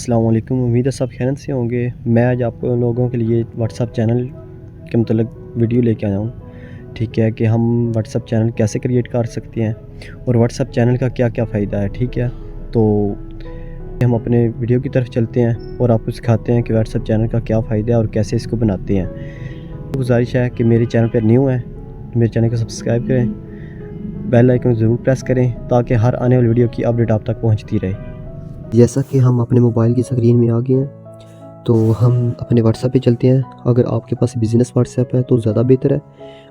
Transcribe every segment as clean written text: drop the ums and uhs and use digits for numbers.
अस्सलाम वालेकुम। उम्मीद है सब खैरियत से होंगे। मैं आज आप लोगों के लिए व्हाट्सअप चैनल के मतलब वीडियो लेके आया हूँ। ठीक है कि हम व्हाट्सअप चैनल कैसे क्रिएट कर सकते हैं और व्हाट्सअप चैनल का क्या क्या फ़ायदा है। ठीक है, तो हम अपने वीडियो की तरफ चलते हैं और आपको सिखाते हैं कि व्हाट्सअप चैनल का क्या फ़ायदा है और कैसे इसको बनाते हैं। तो गुजारिश है कि मेरे चैनल पर न्यू है तो मेरे चैनल को सब्सक्राइब करें, बेल आइकन ज़रूर प्रेस करें ताकि हर आने वाली वीडियो की अपडेट आप तक पहुँचती रहे। जैसा कि हम अपने मोबाइल की स्क्रीन में आ गए हैं तो हम अपने व्हाट्सएप पे चलते हैं। अगर आपके पास बिज़नेस व्हाट्सएप है तो ज़्यादा बेहतर है,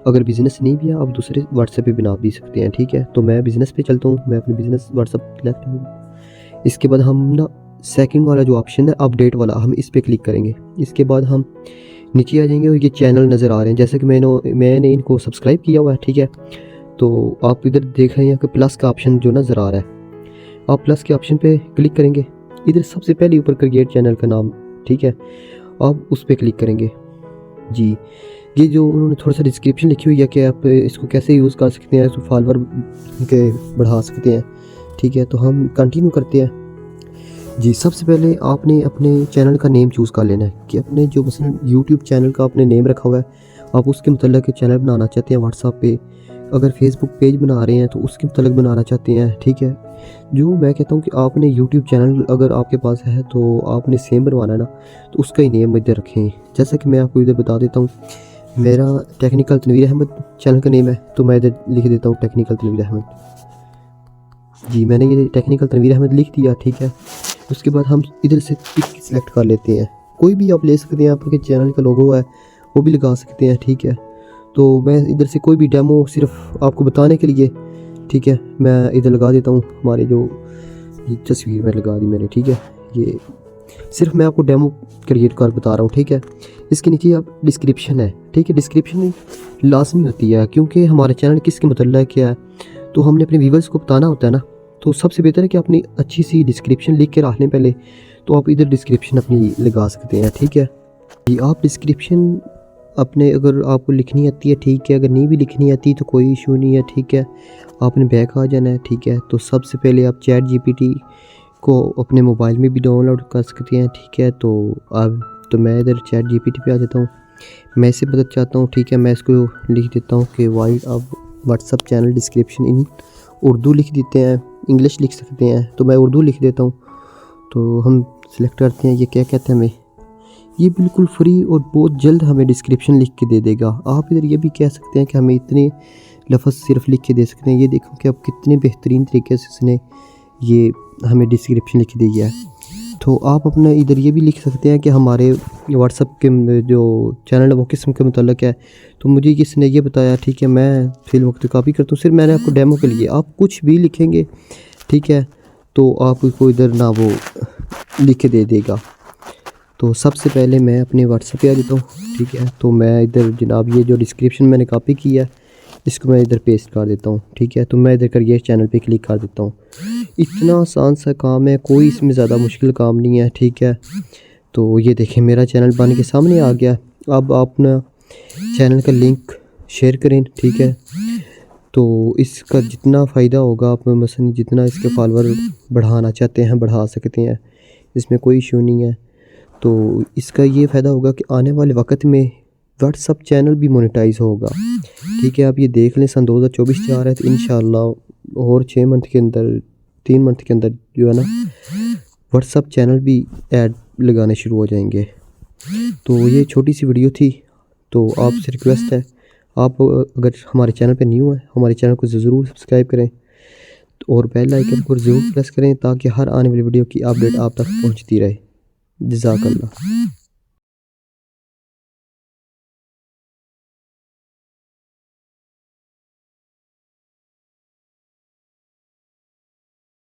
अगर बिज़नेस नहीं भी है आप दूसरे व्हाट्सएप पे बना भी सकते हैं। ठीक है, तो मैं बिज़नेस पे चलता हूँ, मैं अपने बिज़नेस व्हाट्सएप सेलेक्ट करूँगा। इसके बाद हम ना सेकंड वाला जो ऑप्शन है अपडेट वाला, हम इस पर क्लिक करेंगे। इसके बाद हम नीचे आ जाएंगे और ये चैनल नज़र आ रहे हैं, जैसे कि मैंने इनको सब्सक्राइब किया हुआ है। ठीक है, तो आप इधर देख रहे हैं कि प्लस का ऑप्शन जो नज़र आ रहा है, आप प्लस के ऑप्शन पे क्लिक करेंगे। इधर सबसे पहले ऊपर क्रिएट चैनल का नाम, ठीक है, आप उस पर क्लिक करेंगे। जी, ये जो उन्होंने थोड़ा सा डिस्क्रिप्शन लिखी हुई है कि आप इसको कैसे यूज़ कर सकते हैं, इसको फॉलोअर के बढ़ा सकते हैं। ठीक है, तो हम कंटिन्यू करते हैं। जी, सबसे पहले आपने अपने चैनल का नेम चूज़ कर लेना है कि अपने जो मसलन यूट्यूब चैनल का आपने नेम रखा हुआ है, आप उसके मतलब चैनल बनाना चाहते हैं व्हाट्सएप पे। अगर फेसबुक पेज बना रहे हैं तो उसके मतलब बनाना चाहते हैं। ठीक है, जो मैं कहता हूँ कि आपने यूट्यूब चैनल अगर आपके पास है तो आपने सेम बनवाना है ना, तो उसका ही नेम इधर रखें। जैसा कि मैं आपको इधर बता देता हूँ, मेरा टेक्निकल तनवीर अहमद चैनल का नेम है, तो मैं इधर लिख देता हूँ टेक्निकल तनवीर अहमद। जी, मैंने ये टेक्निकल तनवीर अहमद लिख दिया। ठीक है, उसके बाद हम इधर से पिक सिलेक्ट कर लेते हैं, कोई भी आप ले सकते हैं, आपके चैनल का लोगो है वो भी लगा सकते हैं। ठीक है, तो मैं इधर से कोई भी डेमो सिर्फ आपको बताने के लिए, ठीक है, मैं इधर लगा देता हूँ। हमारे जो ये तस्वीर में लगा दी मैंने। ठीक है, ये सिर्फ मैं आपको डेमो क्रिएट कर बता रहा हूँ। ठीक है, इसके नीचे आप डिस्क्रिप्शन है। ठीक है, डिस्क्रिप्शन लाजमी होती है क्योंकि हमारा चैनल किसके मतलब क्या है, तो हमने अपने व्यूवर्स को बताना होता है ना, तो सबसे बेहतर है कि अपनी अच्छी सी डिस्क्रिप्शन लिख के रख लें पहले, तो आप इधर डिस्क्रिप्शन अपनी लगा सकते हैं। ठीक है जी, आप डिस्क्रिप्शन अपने अगर आपको लिखनी आती है, ठीक है, अगर नहीं भी लिखनी आती तो कोई इशू नहीं है। ठीक है, आपने बैक आ जाना है। ठीक है, तो सबसे पहले आप चैट जीपीटी को अपने मोबाइल में भी डाउनलोड कर सकते हैं। ठीक है, तो मैं इधर चैट जीपीटी पे आ जाता हूँ, मैं इससे मदद चाहता हूँ। ठीक है, मैं इसको लिख देता हूँ कि वाई आप WhatsApp channel description in Urdu लिख देते हैं, इंग्लिश लिख सकते हैं, तो मैं उर्दू लिख देता हूँ। तो हम सिलेक्ट करते हैं, ये क्या कहते हैं हमें, ये बिल्कुल फ्री और बहुत जल्द हमें डिस्क्रिप्शन लिख के दे देगा। आप इधर ये भी कह सकते हैं कि हमें इतने लफ्ज़ सिर्फ लिख के दे सकते हैं। ये देखो कि अब कितने बेहतरीन तरीके से इसने ये हमें डिस्क्रिप्शन लिख दी है। तो आप अपना इधर ये भी लिख सकते हैं कि हमारे व्हाट्सएप के जो चैनल है वो किस्म के मतलब है, तो मुझे किसने ये बताया। ठीक है, मैं फिल्म वक्त कॉपी करता हूँ, सिर्फ मैंने आपको डेमो के लिए, आप कुछ भी लिखेंगे ठीक है, तो आपको इधर ना वो लिख के दे देगा। तो सबसे पहले मैं अपने व्हाट्सएप पे आ जाता हूँ। ठीक है, तो मैं इधर जनाब ये जो डिस्क्रिप्शन मैंने कॉपी किया है इसको मैं इधर पेस्ट कर देता हूँ। ठीक है, तो मैं इधर करिए चैनल पे क्लिक कर देता हूँ। इतना आसान सा काम है, कोई इसमें ज़्यादा मुश्किल काम नहीं है। ठीक है, तो ये देखें मेरा चैनल बन के सामने आ गया। अब आप अपना चैनल का लिंक शेयर करें। ठीक है, तो इसका जितना फ़ायदा होगा, आप मसलन जितना इसके फॉलोअर बढ़ाना चाहते हैं बढ़ा सकते हैं, इसमें कोई इशू नहीं है। तो इसका ये फ़ायदा होगा कि आने वाले वक्त में व्हाट्सअप चैनल भी मोनेटाइज होगा। ठीक है, आप ये देख लें, सन 2024 जा रहा है, तो इंशाल्लाह और 6 मंथ के अंदर 3 मंथ के अंदर जो है ना व्हाट्सअप चैनल भी ऐड लगाने शुरू हो जाएंगे। तो ये छोटी सी वीडियो थी, तो आपसे रिक्वेस्ट है, आप अगर हमारे चैनल पे न्यू है हमारे चैनल को ज़रूर सब्सक्राइब करें और बेल आइकन को ज़रूर प्रेस करें ताकि हर आने वाली वीडियो की अपडेट आप तक पहुँचती रहे। जज़ाकल्लाह।